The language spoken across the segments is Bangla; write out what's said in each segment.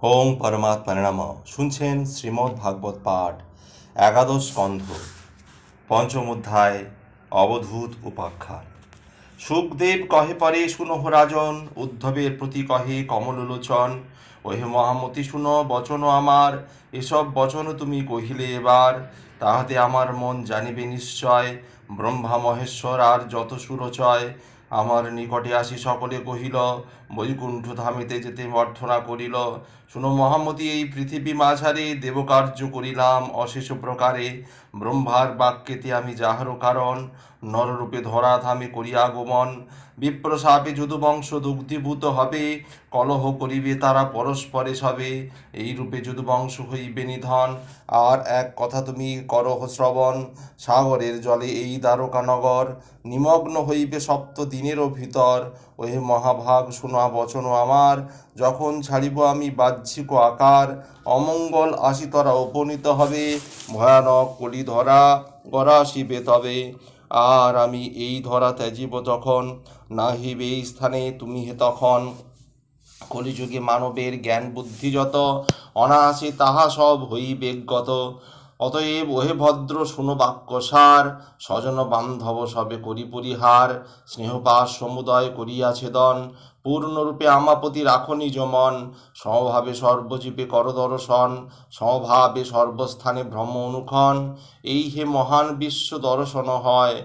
ওং পরমাত্মনে নমঃ। শুনছেন শ্রীমদ্ ভাগবত পাঠ, একাদশ স্কন্ধ, পঞ্চম অধ্যায়, অবধূত উপাখ্যান। সুখদেব কহে পরে শুনহ রাজন, উদ্ধবের প্রতি কহে কমললোচন। ওহে মহামতি শুনো বচন আমার, এসব বচন তুমি কহিলে এবার, তাহাতে আমার মন জানিবে নিশ্চয়। ব্রহ্মা মহেশ্বর আর যত সুরচয় আমার নিকটে আসি সকলে কহিল, বৈকুণ্ঠ ধামেতে যেতে অর্থনা করিল। শুনো মহামতি, এই পৃথিবী মাঝারে দেবকার্য করিলাম অশেষ প্রকারে। ব্রহ্মার বাক্যেতে আমি যাহারও কারণ, নররূপে ধরা ধামে করিয়া আগমন। বিপ্রশাপে যদুবংশ দুগ্ধীভূত হবে, কলহ করিবে তারা পরস্পরে সবে। এই রূপে যদুবংশ হইবে নিধন। আর এক কথা তুমি করহ শ্রবণ, সাগরের জলে এই দ্বারকা নগর নিমগ্ন হইবে সপ্ত দিনেরও ভিতর। ওহে মহাভাগ শোনা বচন আমার, যখন ছাড়িব আমি বাহ্যিক আকার, অমঙ্গল আসিতরা উপনীত হবে, ভয়ানক কলি ধরা গড়া শিবে তবে। আর আমি এই ধরা ত্যাজিব যখন, না হইবে এই স্থানে তুমি হে তখন। কলিযুগে মানবের জ্ঞান বুদ্ধি যত, অনায়াসে তাহা সব হইবে গত। অতএব ওহে ভদ্র শুনো বাক্যসার, স্বজন বান্ধব সবে করি পরিহার। স্নেহপাশ সমুদয় করিয়া ছেদন, পূর্ণরূপে আমাপতি রাখো নিজ মন। সমভাবে সর্বজীবে কর দর্শন, সমভাবে সর্বস্থানে ভ্রম অনুক্ষণ। এই হে মহান বিশ্ব দর্শন হয়,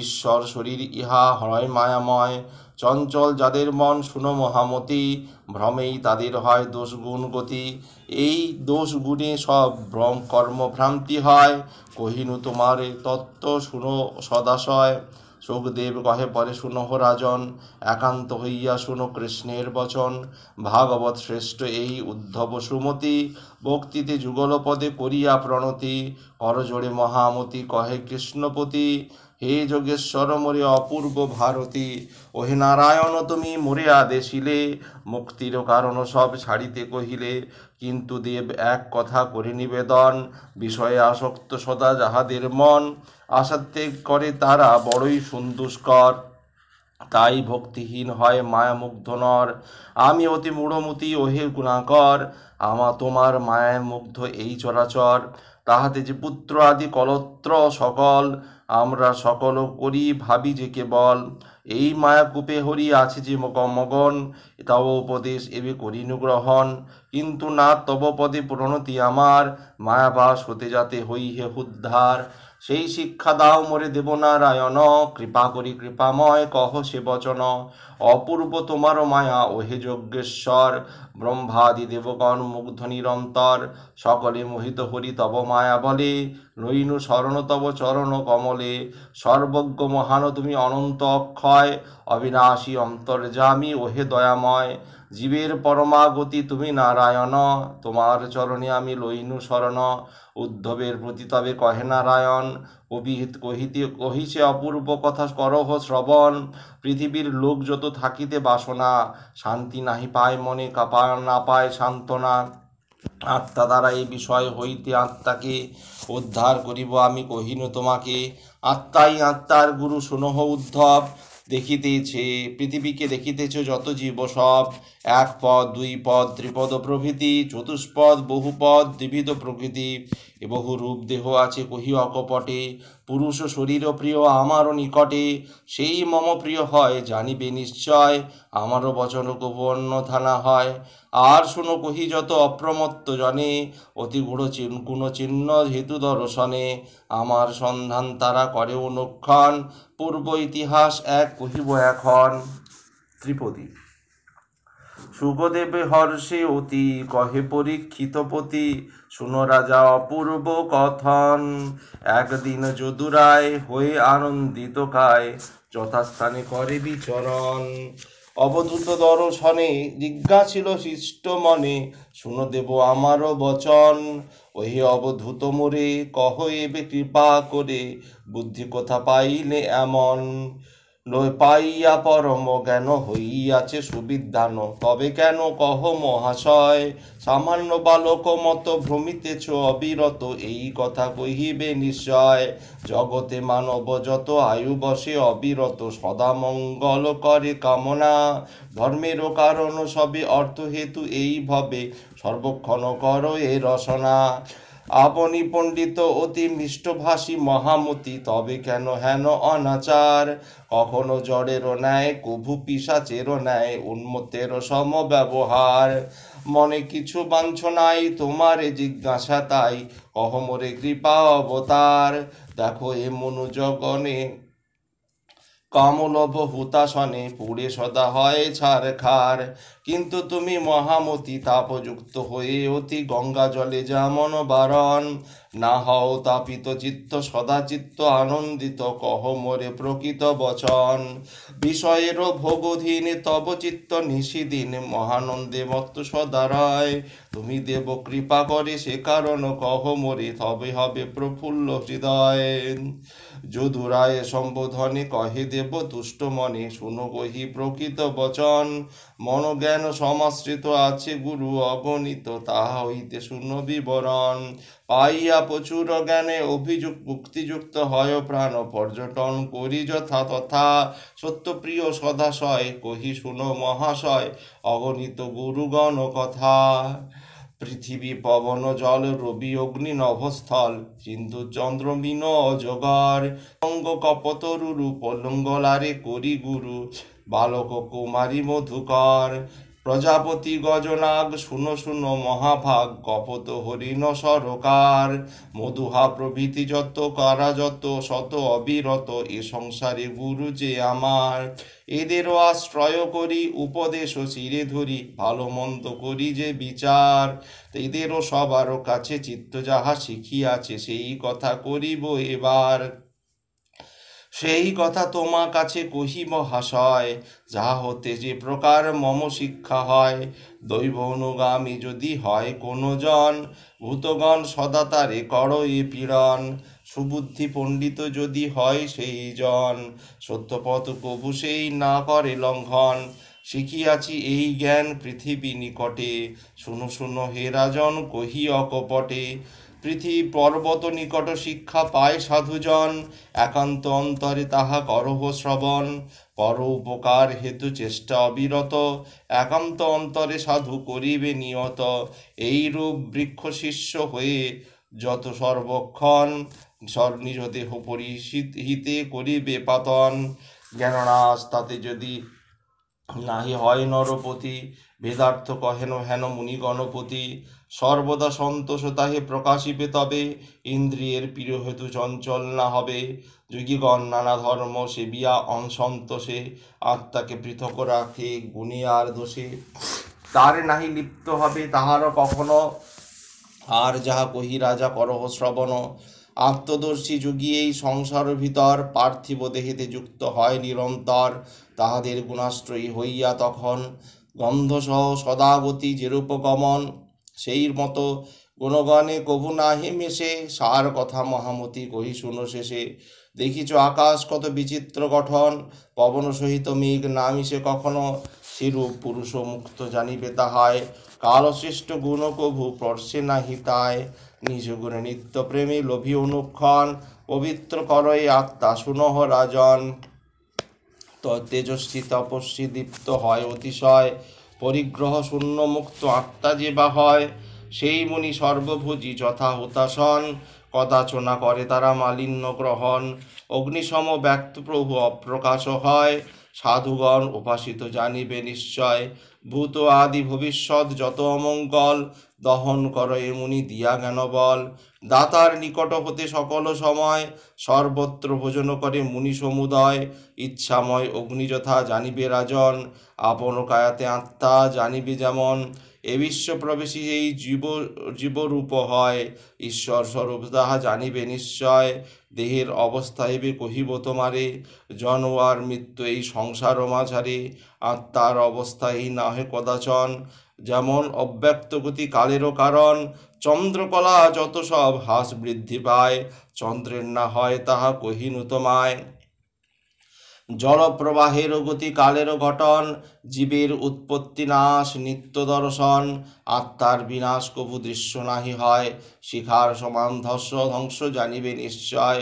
ঈশ্বর শরীর ইহা হয় মায়াময়। চঞ্চল যাদের মন শুনো মহামতি, ভ্রমেই তাদের হয় দোষ গুণ গতি। এই দোষ গুণে সব ভ্রম কর্মভ্রান্তি হয়, কহিনু তোমার তত্ত্ব শুনো সদাশয়। সুখদেব কহে পরে শুনহ রাজন, একান্ত হইয়া শুনো কৃষ্ণের বচন। ভাগবত শ্রেষ্ঠ এই উদ্ধব সুমতি, ভক্তিতে যুগলপদে করিয়া প্রণতি। করজোড়ে মহামতি কহে কৃষ্ণপতি, হে যোগেশ্বর মোরে অপূর্ব ভারতী। ওহে নারায়ণ তুমি মোরে আদেশিলে, মুক্তির কারণ সব ছাড়িতে কহিলে। কিন্তু দেব এক কথা করে নিবেদন, বিষয়ে আসক্ত সদা যাহাদের মন, আসাত্ত্বিক করে তারা বড়ই সুন্দুষ্কর। তাই ভক্তিহীন হয় মায়ামুগ্ধ নর। আমি অতি মূঢ়মতি ওহে গুণাকর, তোমার মায়ায় মুগ্ধ এই চরাচর। তাহাতে যে পুত্র আদি কলত্র সকল, আমরা সকল করি ভাবি যে কেবল। এই মায়াকূপে হরি আছে যে মগন, তব উপদেশ এবে করিনু গ্রহণ। কিন্তু না তব পদে প্রণতি আমার, মায়াবাস হতে যাতে হই হে উদ্ধার। সেই শিক্ষা দাও মোরে দেবনারায়ণ, কৃপা করি কৃপাময় কহ সে বচন। অপূর্ব তোমার মায়া ওহে যজ্ঞেশ্বর, ব্রহ্মাদি দেবগণ মুগ্ধ নিরন্তর। সকলে মোহিত হরি তব মায়া বলে, নইনু শরণ তব চরণ কমলে। সর্বজ্ঞ মহান তুমি অনন্ত অক্ষয়, অবিনাশী অন্তর্যামী ওহে দয়াময়। জীবের পরমাগতি তুমি নারায়ণ, তোমার চরণে আমি লইনু শরণ। উদ্ধবের প্রতি তবে কহে নারায়ণ, কহিছে অপূর্ব কথা করহ শ্রবণ। পৃথিবীর লোক যত থাকিতে বাসনা, শান্তি নাহি পায় মনে না পায় সান্ত্বনা। আত্মা দ্বারা এই বিষয় হইতে আত্মাকে উদ্ধার করিব আমি কহিনু তোমাকে। আত্মাই আত্মার গুরু শুনহ উদ্ধব, দেখিতেছে পৃথিবীকে দেখিতেছ যত জীব সব। এক পদ দুই পদ ত্রিপদ প্রভৃতি, চতুষ্পদ বহুপদ দ্বিবিধ প্রকৃতি। এ বহু রূপ দেহ আছে কহি অকপটে, পুরুষ শরীর প্রিয় আমারও নিকটে। সেই মম প্রিয় হয় জানিবে নিশ্চয়, আমারও বচন কবু অন্যথা না হয়। আর শুনো কহি যত অপ্রমত্ত জনে, অতি গূঢ় কোন চিহ্ন হেতু দর্শনে। আমার সন্ধান তারা করে অনুক্ষণ, পূর্ব ইতিহাস এক কহিব এখন। ত্রিপদী। সুখদেবে হর্ষে অতি কহে পরীক্ষিতপতি, শুনো রাজা অপূর্ব কথন। একদিন যদুরায় হয়ে আনন্দিত কায়, যথাস্থানে করে বিচরণ। অবধূত দর্শনে জিজ্ঞাসিল শিষ্ট মনে, শুনো দেব আমারও বচন। ওহে অবধূত মোরে কহ এবে কৃপা করে, বুদ্ধি কোথা পাইলে এমন। লয় পাইয়া পরম জ্ঞান হইয়াছে সুবিদ্যান, তবে কেন কহ মহাশয়, সামান্য বালক মত ভ্রমিতেছ অবিরত, এই কথা কহিবে নিশ্চয়। জগতে মানব যত আয়ু বসে অবিরত, সদা মঙ্গল করে কামনা, ধর্মেরও কারণ সবে অর্থ হেতু এই ভবে, সর্বক্ষণ কর এ রসনা। আপনি পণ্ডিত অতি মিষ্টভাষী মহামতি, তবে কেন হেন অনাচার, কখনো জড়েরও ন্যায় কভু পিশাচেরও ন্যায়, উন্মত্তেরও সম ব্যবহার। মনে কিছু বাঞ্ছনাই তোমারে জিজ্ঞাসা তাই, কহ মোরে কৃপা অবতার। দেখো এ মনুজগণে কামলভ হুতাসনে, পুড়ে সদা হয় ছারখার, কিন্তু তুমি মহামতি তাপযুক্ত হয়ে অতি গঙ্গা জলে যেমন বারণ, না হও তাপিত চিত্ত সদা চিত্ত আনন্দিত, কহ মোরে প্রকৃত বচন। বিষয়েরও ভোগধীন তব চিত্ত নিশিদিন, মহানন্দে মত্ত সদা রয়, তুমি দেব কৃপা করে সে কারণ, কহ মোরে তবে হবে প্রফুল্ল হৃদয়। যদুরায় সম্বোধনে কহে দেব তুষ্ট মনে, শুনো কহি প্রকৃত বচন, মনোজ্ঞান সমাশ্রিত আছে গুরু অগণিত, তাহা হইতে শূন্য বিবরণ। পাইয়া প্রচুর জ্ঞানে অভিযুক্ত মুক্তিযুক্ত হয় প্রাণ, পর্যটন করি যথা তথা, সত্যপ্রিয় সদাশয় কহি শুনো মহাশয়, অগণিত গুরুগণ কথা। পৃথিবী পবন জল রবি অগ্নি নভস্থল, সিন্ধু চন্দ্র মিন অজগর, অঙ্গ কপতরুরু পলঙ্গলারে করি গুরু, বালক কুমারী মধুকর। প্রজাপতি গজনাগ শুনো শুনো মহাভাগ, কপত হরিণ সরকার, মধুহা প্রভৃতি যত কারা যত শত অবিরত, এ সংসারে গুরু যে আমার। এদেরও আশ্রয় করি উপদেশ শিরে ধরি, ভালো মন্দ করি যে বিচার, এদেরও সবারও কাছে চিত্ত যাহা শিখিয়াছে, সেই কথা করিব এবার। সেই কথা তোমা কাছে কহি মহাশয়, যাহা হতে যে প্রকার মম শিক্ষা হয়। দৈব অনুগামী যদি হয় কোনো জন, ভূতগণ সদা তারে কর এ পীড়ন, সুবুদ্ধি পণ্ডিত যদি হয় সেই জন, সত্যপথ কভু সেই না করে লঙ্ঘন। শিখিয়াছি এই জ্ঞান পৃথিবী নিকটে, শুনো শুনো হে রাজন কহি অকপটে। পৃথিবী পর্বত নিকট শিক্ষা পায় সাধুজন, একান্ত অন্তরে তাহা করহ শ্রবণ, পর উপকার হেতু চেষ্টা অবিরত, একান্ত অন্তরে সাধু করিবে নিয়ত। এইরূপ বৃক্ষ শিষ্য হয়ে যত সর্বক্ষণ, নিজ দেহ পরিহিতে করিবে পাতন। জ্ঞাননাশ তাতে যদি নাহি হয় নরপতি, বেদার্থ কহেন হেন মুনি গণপতি, সর্বদা সন্তোষ তাহে প্রকাশিবে তবে, ইন্দ্রিয়ের প্রিয় হেতু চঞ্চল না হবে। যোগীগণ নানা ধর্ম সেবিয়া অসন্তোষে, আত্মাকে পৃথক রাখে গুণে আর দোষে, তার নাহি লিপ্ত হবে তাহারও কখনো, আর যাহা কহি রাজা করহ শ্রবণ। আত্মদর্শী যোগী এই সংসার ভিতর, পার্থিব দেহেতে যুক্ত হয় নিরন্তর, তাহাদের গুণাশ্রয়ী হইয়া তখন, গন্ধসহ সদাগতি যেরূপ গমন, সেই মতো গুণগণে কভু নাহি মেশে, সার কথা মহামতি কহি শুনো শেষে। দেখিছ আকাশ কত বিচিত্র গঠন, পবন সহিত মেঘ না মিশে কখনো, সেরূপ পুরুষ মুক্ত জানিবে তাহায়, কালশ্রেষ্ঠ গুণ কভু স্পর্শে নাহি তাই। নিজ গুণে নিত্য প্রেমী লোভী অনুক্ষণ, পবিত্র করয়ে আত্মা শুনহ রাজন। তেজস্বী তপস্বী দীপ্ত হয় অতিশয়, পরিগ্রহ শূন্য মুক্ত আত্মা যে বা হয়, সেই মুনি সর্বভোজী যথা হুতাসন, কদাচনা করে তারা মালিন্য গ্রহণ। অগ্নিসম ব্যক্ত প্রভু অপ্রকাশ হয়, সাধুগণ উপাসিত জানিবে নিশ্চয়। ভূত আদি ভবিষ্যৎ যত অমঙ্গল, দহন কর এ মুনি দিয়া জ্ঞান বল। দাতার নিকট হতে সকল সময়, সর্বত্র ভোজন করে মুনি সমুদয়। ইচ্ছাময় অগ্নি যথা জানিবে রাজন, আপন কায়াতে আত্মা জানিবে যেমন। এ বিশ্ব প্রবেশী এই জীবরূপ হয়, ঈশ্বর স্বরূপ তাহা জানিবে নিশ্চয়। দেহের অবস্থা এবে কহিব তোমারে, জন্ম আর মৃত্যু এই সংসার মাঝারে, আত্মার অবস্থা এই নাহে কদাচন, যেমন অব্যক্ত গতি কালেরও কারণ। চন্দ্রকলা যত সব হ্রাস বৃদ্ধি পায়, চন্দ্রের না হয় তাহা কহিনু তোমায়। জলপ্রবাহের গতি কালের ঘটন, জীবের উৎপত্তি নাশ নিত্য দর্শন, আত্মার বিনাশ কভু দৃশ্য নাহি হয়, শিখার সমান ধ্বংস জানিবে নিশ্চয়,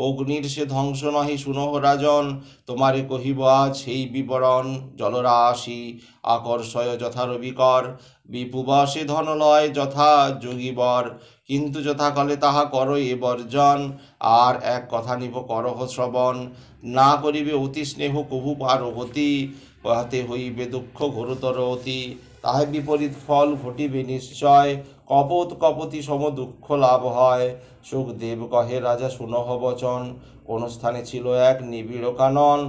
অগ্নির সে ধ্বংস নহে শুনহ রাজন, তোমারে কহিব আজ সেই বিবরণ, জলরাশি আকর্ষয় যথা রবিকর, বিপুবসে ধনলয় যথা যোগীবর, কিন্তু যথাকালে তাহা করো এ বর্জন, আর এক কথা নিব করহ শ্রবণ, না করিবে অতি স্নেহ কভু পার গতি, হাতে হইবে দুঃখ ঘোরতর অতি, তাহে বিপরীত ফল ঘটিবে নিশ্চয়, কপত কপতি সম দুঃখ লাভ হয়, সুখদেব কহে রাজা শুনহ বচন, কোন স্থানে ছিল এক নিবিড় কানন,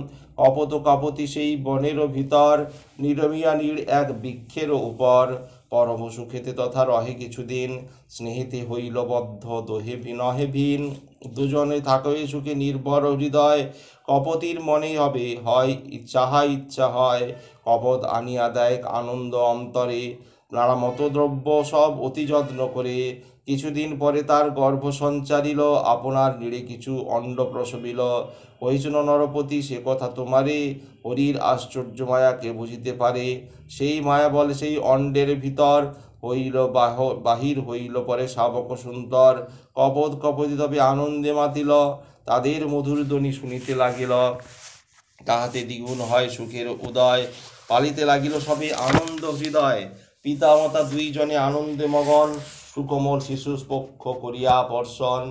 কপত কপতি সেই বনের ভিতর, নিরমিয়া নীড় এক বৃক্ষের উপর, পরম সুখেতে তথা রহে কিছুদিন, স্নেহিতে হইল বদ্ধ দোহে নহে ভিন, দুজনে থাকবে সুখে নির্ভর হৃদয়, কপতির মনে হবে হয় ইচ্ছা হয়, কপত আনিয়া দেয় আনন্দ অন্তরে, নানা মতদ্রব্য সব অতি যত্ন করে, কিছুদিন পরে তার গর্ভ সঞ্চারিল, আপনার নীড়ে কিছু অণ্ড প্রসবিল, কহিছন নরপতি সে কথা তোমারে, হরির আশ্চর্য মায়া কে বুঝিতে পারে, সেই মায়া বলে সেই অণ্ডের ভিতর, হইল বাহির হইল পরে শাবক সুন্দর, কপত কপতি তবে আনন্দে মাতিল, তাদের মধুর ধ্বনি শুনিতে লাগিল, তাহাতে দ্বিগুণ হয় সুখের উদয়, পালিতে লাগিল সবে আনন্দ হৃদয়, পিতা মাতা দুইজনে আনন্দে মগন, সুকোমল শিশু পক্ষ করিয়া বর্ষণ,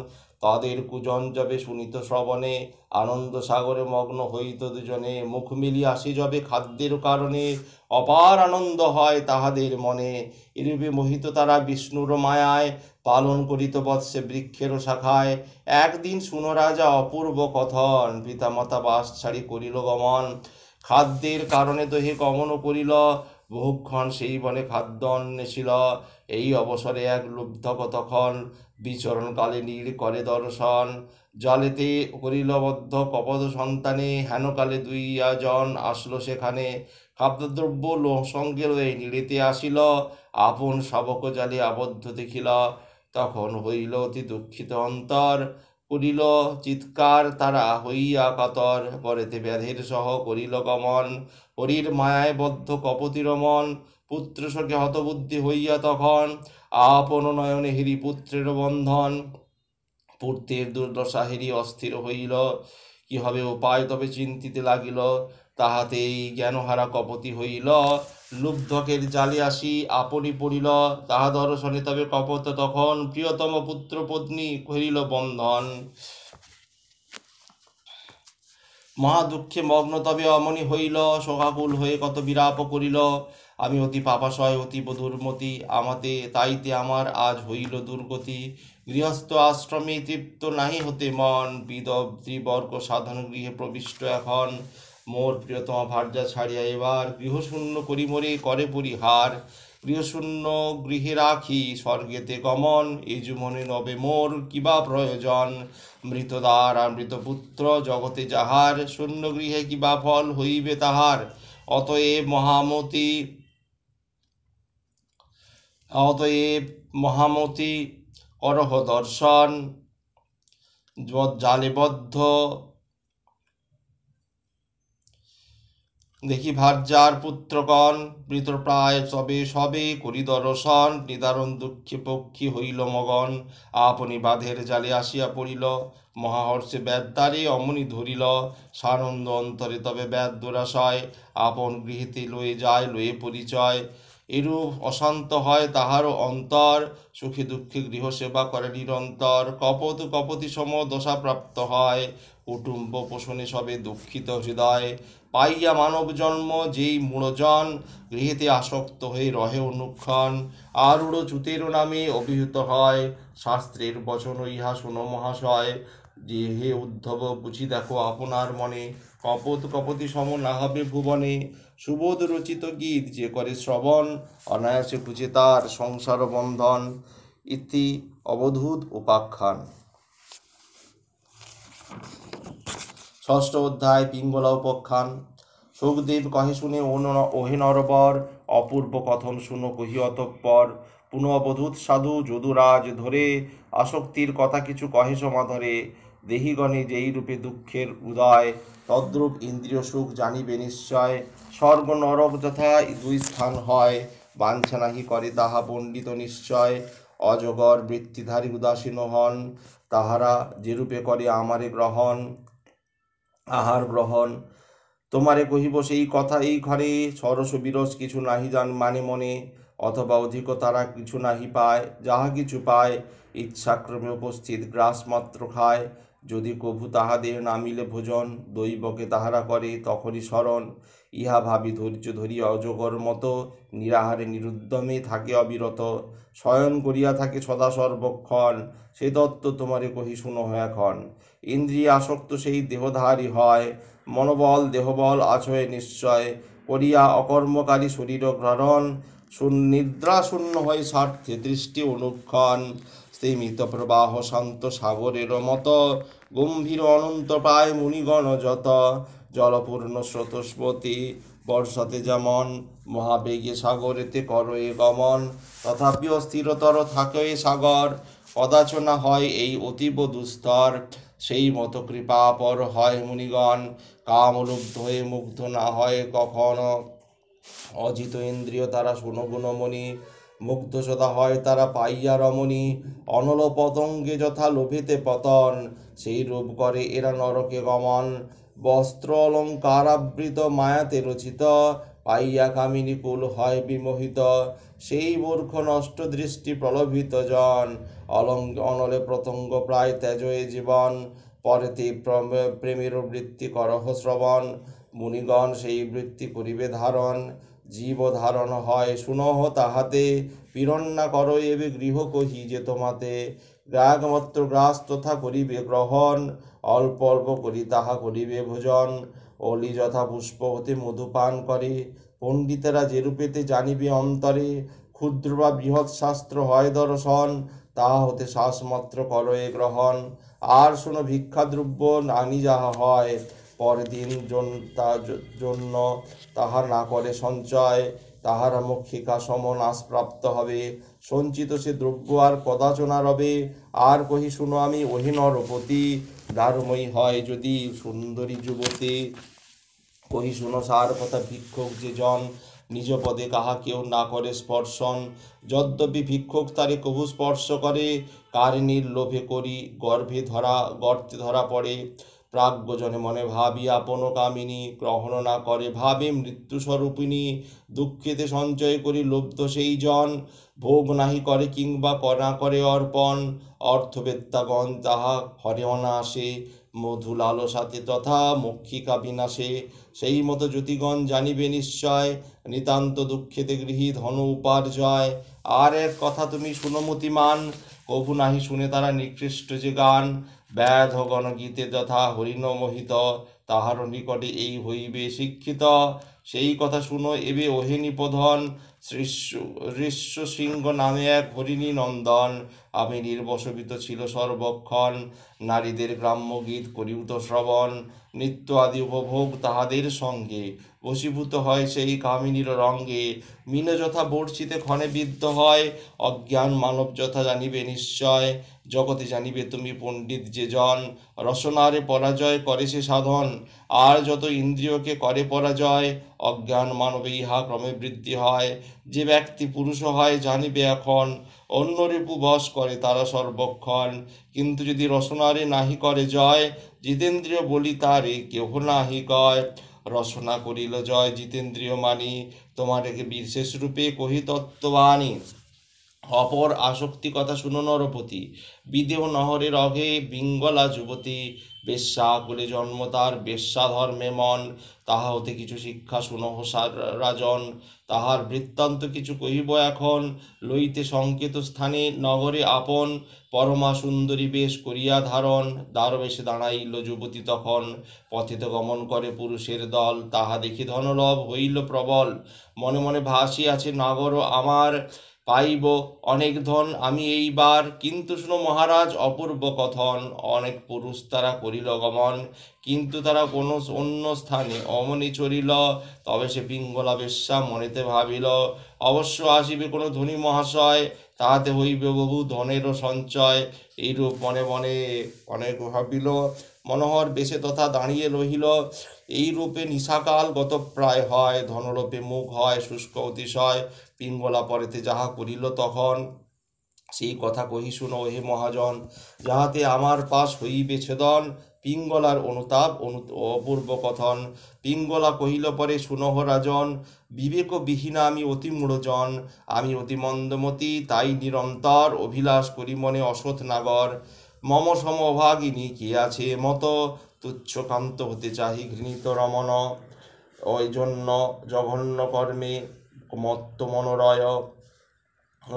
তাদের কুজন যবে শুনিত শ্রবণে, আনন্দ সাগরে মগ্ন হইত দুজনে, মুখ মিলিয়া আসি যবে খাদ্যের কারণে, অপার আনন্দ হয় তাহাদের মনে, এরূপে মোহিত তারা বিষ্ণুর মায়ায়, পালন করিত বৎসে বৃক্ষের শাখায়, একদিন শুনো রাজা অপূর্ব কথন, পিতামাতা বাস ছাড়ি করিল গমন, খাদ্যের কারণে দহে গমন করিল, বহুক্ষণ সেই বনে খাদ্য অন্বেষিল, এই অবসরে এক লুব্ধক তখন, বিচরণকালে নীড় করে দর্শন, জলেতে করিল বদ্ধ কপদ সন্তানে, হেনকালে দুইজন আসলো সেখানে, খাদ্যদ্রব্য সঙ্গে লয়ে নীড়েতে আসিল, আপন শাবক জালে আবদ্ধ দেখিল, তখন হইল অতি দুঃখিত অন্তর, করিল চিৎকার তারা হইয়া কাতর, পরেতে ব্যাধের সহ করিল গমন, হরির মায়ায় বদ্ধ কপতির মন, পুত্র শোকে হতবুদ্ধি হইয়া তখন, আপন নয়নে হেরি পুত্রের বন্ধন, পুত্রের দুর্দশা হেরি অস্থির হইল, কি হবে উপায় তবে চিন্তিতে লাগিল, তাহাতেই জ্ঞানহারা কপতি হইল, লুব্ধকের জালে আসি আপনি পড়িল, তাহা দর্শনে তবে কপত তখন, প্রিয়তম পুত্র পত্নী করিল বন্ধন, মহা দুঃখে মগ্ন তবে অমনি হইল, শোকাকুল হয়ে কত বিরাপ করিল, আমি অতি পাপাশয় অতীব দুর্মতি, আমাতে তাইতে আমার আজ হইল দুর্গতি, গৃহস্থ আশ্রমে তৃপ্ত নাহি হতে মন, বিদব ত্রিবর্গ সাধন গৃহে প্রবিষ্ট এখন, মোর প্রিয়তমা ভার্যা ছাড়িয়া এবার, গৃহশূন্য করি মোরে করে পরিহার, গৃহশূন্য গৃহে রাখি স্বর্গেতে গমন, এই জীবনে নবে মোর কিবা প্রয়োজন, মৃতদার মৃতপুত্র জগতে যাহার, শূন্য গৃহে কিবা ফল হইবে তাহার, অতএব মহামতি করহ দর্শন, জালে বদ্ধ দেখি ভার্যার পুত্রগণ, মৃতপ্রায় সবে সবে করি দর্শন, নিদারুণ দুঃখে পক্ষী হইল মগন, আপনি বাঁধের জালে আসিয়া পড়িল, মহাহর্ষে ব্যাদ্দারে অমনি ধরিল, সানন্দ অন্তরে তবে ব্যাদ দুরাশয়, আপন গৃহীতে লয়ে যায় লয়ে পরিচয়, এরূপ অশান্ত হয় তাহারও অন্তর, সুখে দুঃখে গৃহসেবা করে নিরন্তর, কপত কপতি সম দশাপ্রাপ্ত হয়, কুটুম্ব পোষণে সবে দুঃখিত হৃদয়, পাইয়া মানব জন্ম যেই মূঢ়জন, গৃহেতে আসক্ত হয়ে রহে অনুক্ষণ, আরূঢ় চ্যুতের নামে অভিহিত হয়, শাস্ত্রের বচন ইহা শুনো মহাশয়, যে হে উদ্ধব বুঝি দেখো আপনার মনে, কপত কপতি সম না হবে ভুবনে, সুবোধ রচিত গীত যে করে শ্রবণ, অনায়াসে বুঝে তার সংসার বন্ধন, ইতি অবধূত উপাখ্যান। ষষ্ঠ অধ্যায় পিঙ্গলা উপাখ্যান। সুখদেব কহে শুনে ওহে নরবর, অপূর্ব কথন শুনো কহি অতঃপর, পুনঃ অবধূত সাধু যদুরাজ ধরে, আসক্তির কথা কিছু কহে সমাধরে, দেহিগণে যেই রূপে দুঃখের উদয়, তদ্রূপ ইন্দ্রিয় সুখ জানিবে নিশ্চয়। স্বর্গ নরক যথা দুই স্থান হয়, বাঞ্ছা নাহি করে তাহা পণ্ডিত নিশ্চয়। অজগর বৃত্তিধারী উদাসীন হন, তাহারা যেরূপে করে আমারে গ্রহণ আহার গ্রহণ। তোমারে কহিব সেই কথা এই ঘরে, সরস বিরস কিছু নাহি জান মানে মনে, অথবা অধিক তারা কিছু নাহি পায়, যাহা কিছু পায় ইচ্ছাক্রমে উপস্থিত গ্রাস মাত্র খায়। যদি কভু তাহাদের নামিলে ভোজন, দৈবকে তাহারা করে তখনই স্মরণ। ইহা ভাবি ধৈর্য ধরি অজগর মতো, নিরাহারে নিরুদ্যমে থাকে অবিরত, শয়ন করিয়া থাকে সদা সর্বক্ষণ। সে তত্ত্ব তোমারে কহি শুনো এখন। ইন্দ্রিয় আসক্ত সেই দেহধারী হয়, মনোবল দেহবল আছয় নিশ্চয়, করিয়া অকর্মকারী শরীর গ্রহণ। নিদ্রা শূন্য হয় স্বার্থে দৃষ্টি অনুক্ষণ, স্তিমিত প্রবাহ শান্ত সাগরের মত, গম্ভীর অনন্ত প্রায় মুনিগণ যত। জলপূর্ণ স্রোতস্বতী বর্ষাতে যেমন, মহাবেগে সাগরেতে করয়ে গমন, তথাপিও স্থিরতর থাকে সাগর, কদাচনা হয় এই অতীব দুস্তর। সেই মতো কৃপাপর হয় মুনিগণ, কামলুব্ধ হয়ে মুগ্ধ না হয় কখনো। অজিত ইন্দ্রিয় তারা সুনগুণমণি, মুগ্ধ সদা হয় তারা পাইয়া রমণী। অনল পতঙ্গে যথা লোভেতে পতন, সেই রূপ করে এরা নরকে গমন। বস্ত্র অলঙ্কার আবৃত মায়াতে রচিত, পাইয়া কামিনী কুল হয় বিমোহিত। সেই মূর্খ নষ্ট দৃষ্টি প্রলোভিত জন, অনলে প্রতঙ্গ প্রায় ত্যাজয়ে জীবন। পরেতে প্রেমের বৃত্তি করহ শ্রবণ, মুনিগণ সেই বৃত্তি করিবে ধারণ। জীব ধারণ হয় শুনহ তাহাতে, পীড়ন না করো এবে গৃহ কহি যে তোমাতে। গ্রাগমাত্র গ্রাস তথা করিবে গ্রহণ, অল্প অল্প করি তাহা করিবে ভোজন। অলি যথা পুষ্প হতে মধুপান করে, পণ্ডিতেরা যেরূপেতে জানিবে অন্তরে। ক্ষুদ্র বা বৃহৎ শাস্ত্র হয় দর্শন, তাহা হতে শ্বাসমাত্র করয়ে গ্রহণ। আর শোনো ভিক্ষাদ্রব্য আনি যাহা হয়, পরদিন জন্য তাহা না করে সঞ্চয়, তাহারা মক্ষিকা সম নাশ প্রাপ্ত হবে। সঞ্চিত সে দ্রব্য আর কদাচনা রবে। আর কহি শুনো আমি ওহি নরপতি, দারুময়ী হয় যদি সুন্দরী যুবতী। কহি শুনো সার কথা ভিক্ষুক যে জন, নিজ পদে কাহা কেউ না করে স্পর্শন। যদ্যপি ভিক্ষুক তারে কভু স্পর্শ করে, কারিনীর লোভে করি গর্তে ধরা পড়ে। প্রাজ্ঞজনে মনে ভাবি আপন কামিনী, গ্রহণ না করে ভাবে মৃত্যুস্বরূপিণী। দুঃখেতে সঞ্চয় করি লব্ধ সেই জন, ভোগ নাহি করে কিংবা না করে অর্পণ। অর্থবেত্তাগণ তাহা হরে অনাসে, মধু লালসাতে তথা মক্ষিকা বিনাশে। সেই মতো জ্যোতিগণ জানিবে নিশ্চয়, নিতান্ত দুঃখেতে গৃহী ধন উপার্জয়। আর এক কথা তুমি শুনমতিমান, কভু নাহি শুনে তারা নিকৃষ্ট যে গান। ব্যাধগণ গীতে যথা হরিণ মোহিত, তাহার নিকটে এই হইবে শিক্ষিত। সেই কথা শুনো এবে ওহে নিপধন, ঋষ্য সিংহ নামে এক হরিণী নন্দন। আমি নির্বসবিত ছিল সর্বক্ষণ, নারীদের গ্রাম্য গীত করিউত শ্রবণ। নিত্য আদি উপভোগ তাহাদের সঙ্গে, বশীভূত হয় সেই কামিনীর রঙ্গে। মিন যথা বর্ষিতে ক্ষণে বিদ্ধ হয়, অজ্ঞান মানব যথা জানিবে নিশ্চয়। জগতে জানিবে তুমি পণ্ডিত যে জন, রসনারে পরাজয় করে সে সাধন। আর যত ইন্দ্রিয়কে করে পরাজয়, অজ্ঞান মানবে ইহা ক্রমে বৃদ্ধি হয়। যে ব্যক্তি পুরুষ হয় জানিবে এখন, অন্য রিপু বশ করে তারা সর্বক্ষণ। কিন্তু যদি রসনারে নাহি করে জয়, জিতেন্দ্রিয় বলি তারে কেহ নাহি কয়। রসনা করিল জয় জিতেন্দ্রিয় মানি, তোমার বিশেষ রূপে কহি তত্ত্ববাণী। অপর আসক্তি কথা শুনো নরপতি, বিদেহ নহরের অঘে বিঙ্গলা যুবতী। বেশ্যাকুলে জন্ম তার বেশ্যা ধর্মে মন, তাহা হতে কিছু শিক্ষা শুনহ রাজন। তাহার বৃত্তান্ত কিছু কহিব এখন, লইতে সংকেত স্থানে নগরে আপন। পরমা সুন্দরী বেশ করিয়া ধারণ, দ্বারবেশে দাঁড়াইল যুবতী তখন। পথেতে গমন করে পুরুষের দল, তাহা দেখি ধনলভ হইল প্রবল। মনে মনে ভাসি আছে নগর আমার, পাইব অনেক ধন আমি এইবার। কিন্তু শুনো মহারাজ অপূর্ব কথন, অনেক পুরুষ তারা করিল গমন, কিন্তু তারা কোনো অন্য স্থানে অমনি চরিল। তবে সে পিঙ্গলা বেশ্যা মনেতে ভাবিল, অবশ্য আসিবে কোনো ধনী মহাশয়, তাহাতে হইবে বহু ধনেরও সঞ্চয়। এইরূপ মনে মনে অনেক ভাবিল, মনোহর বেশে তথা দাঁড়িয়ে রহিল। এই রূপে নিশাকাল গত প্রায় হয়, ধনরূপে মুখ হয় শুষ্ক অতিশয়। পিঙ্গলা পরেতে যাহা করিল তখন, সেই কথা কহি শুনো হে মহাজন, যাহাতে আমার পাশ হইবে ছেদন। পিঙ্গলার অনুতাপ অপূর্ব কথন। পিঙ্গলা কহিল পরে শুনহ রাজন, বিবেক বিহীনা আমি অতি মূঢ়জন, আমি অতি মন্দমতি, তাই নিরন্তর অভিলাষ করি মনে অসৎ নাগর। মম সম অভাগিনী কে আছে মত, তুচ্ছকান্ত হতে চাহি ঘৃণিত রমণ। ওই জন্য জঘন্য কর্মে মত্ত মনোরয়,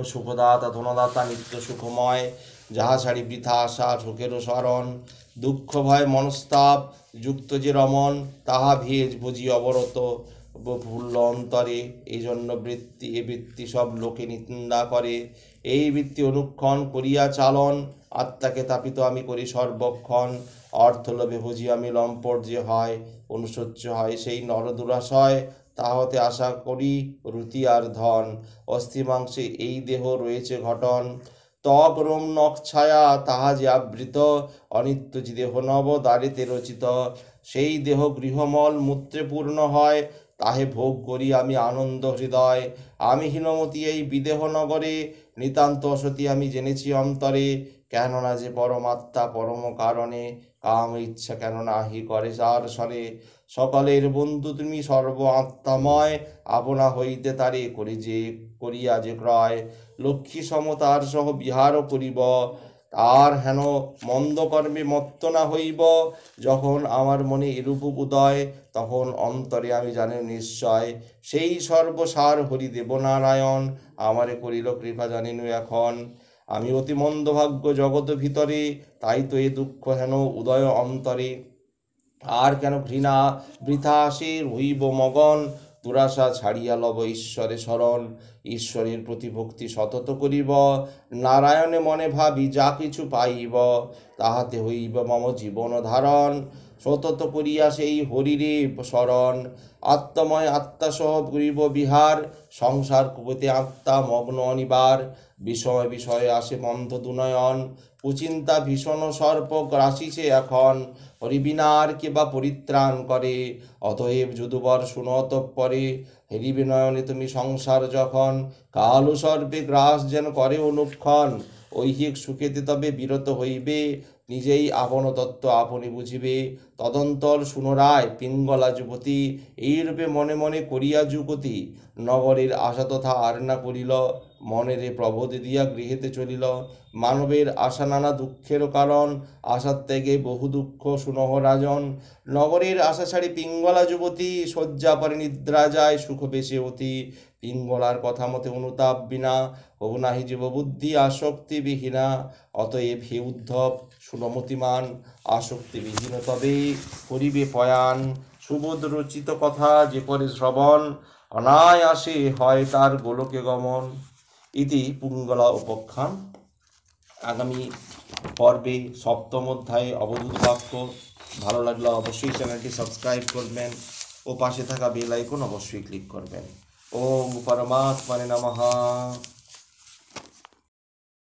সুখদাতা ধনদাতা নিত্য সুখময়, যাহা ছাড়ি বৃথা আশা শোকেরও স্মরণ। দুঃখ ভয় মনস্তাপ যুক্ত যে রমন, তাহা ভেজ বুঝি অবরত ভুল্ল অন্তরে। এই জন্য বৃত্তি এ বৃত্তি সব লোকে নিন্দা করে, এই বৃত্তি অনুক্ষণ করিয়া চালন। আত্মাকে তাপিত আমি করি সর্বক্ষণ, অর্থ লোভে বুঝি আমি লম্পট যে হয়, অনুসহ্য হয় সেই নরদুরাশয়। তাহতে আশা করি রুতি আর ধন, অস্থি মাংসে এই দেহ রয়েছে ঘটন। ত্বক রোম নখ ছায়া তাহা যে আবৃত, অনিত্য যে দেহ নব দ্বারেতে রচিত। সেই দেহ গৃহমল মূত্রে পূর্ণ হয়, তাহে ভোগ করি আমি আনন্দ হৃদয়। আমি হীনমতি এই বিদেহ নগরে, নিতান্ত অসতি আমি জেনেছি অন্তরে। কেননা যে পরমাত্মা পরম কারণে, কাম ইচ্ছা কেন নাহি করে যার সরে। সকলের বন্ধু তুমি সর্ব আত্মাময়, আপনা হইতে তারে করিয়া যে ক্রয়। লক্ষ্মী সমতার সহ বিহারও করিব, আর হেন মন্দ কর্মে মত্ত না হইব। যখন আমার মনে এরূপ উদয়, তখন অন্তরে আমি জানি নিশ্চয়, সেই সর্বসার হরি দেবনারায়ণ আমারে করিল কৃপা জানিনু এখন। আমি অতি মন্দভাগ্য জগৎ ভিতরে, তাই তো এ দুঃখ হেন উদয় অন্তরে। আর কেন ঘৃণা বৃথা আসে হইব মগন, দুরাশা ছাড়িয়া লব ঈশ্বরে শরণ। ঈশ্বরের প্রতি ভক্তি সতত করিব, নারায়ণে মনে ভাবি যা কিছু পাইব, তাহাতে হইব মম জীবন ধারণ। সতত করিয়া সেই হরিরে শরণ, আত্মময় আত্মাসহ করিব বিহার। সংসার কুপতে আত্মা মগ্ন অনিবার, বিষয় বিষয়ে আসে মন্থ দুনয়ন। কুচিন্তা ভীষণ সর্প গ্রাসিছে এখন, হরিবিনার কে বা পরিত্রাণ করে। অতএব যদুবর শুনো তৎপরে, হেরিবে নয়নে তুমি সংসার যখন। কালো সর্পে গ্রাস যেন করে অনুক্ষণ, ঐহিক সুখেতে তবে বিরত হইবে। নিজেই আপন তত্ত্ব আপনি বুঝিবে। তদন্তর শুনরায় পিঙ্গলা যুবতী, এইরূপে মনে মনে করিয়া যুগতি। নগরের আশা তথা আর না করিল, মনেরে প্রবোধ দিয়া গৃহেতে চলিল। মানবের আশা নানা দুঃখেরও কারণ, আশার ত্যাগে বহু দুঃখ শুনহ রাজন। নগরের আশা ছাড়ি পিঙ্গলা যুবতী, শয্যা পরে নিদ্রা যায় সুখ বেশে অতি। পিঙ্গলার কথা মতে অনুতাপ বিনা, হবু নাহি জীব বুদ্ধি আসক্তি বিহীনা। অতএব হে উদ্ধব সুরমতিমান, আসক্তি বিহীন তবে করিবে পয়ান। সুবোধ রচিত কথা যে করে শ্রবণ, অনায়াসে হয় তার গোলকে গমন। ইতি পিঙ্গলা উপাখ্যান। আগামী পর্বে সপ্তম অধ্যায়ে অবধূত বাক্য। ভালো লাগলে অবশ্যই চ্যানেলটি সাবস্ক্রাইব করবেন ও পাশে থাকা বেল আইকন অবশ্যই ক্লিক করবেন। ওম পরমাত্মনে নমঃ।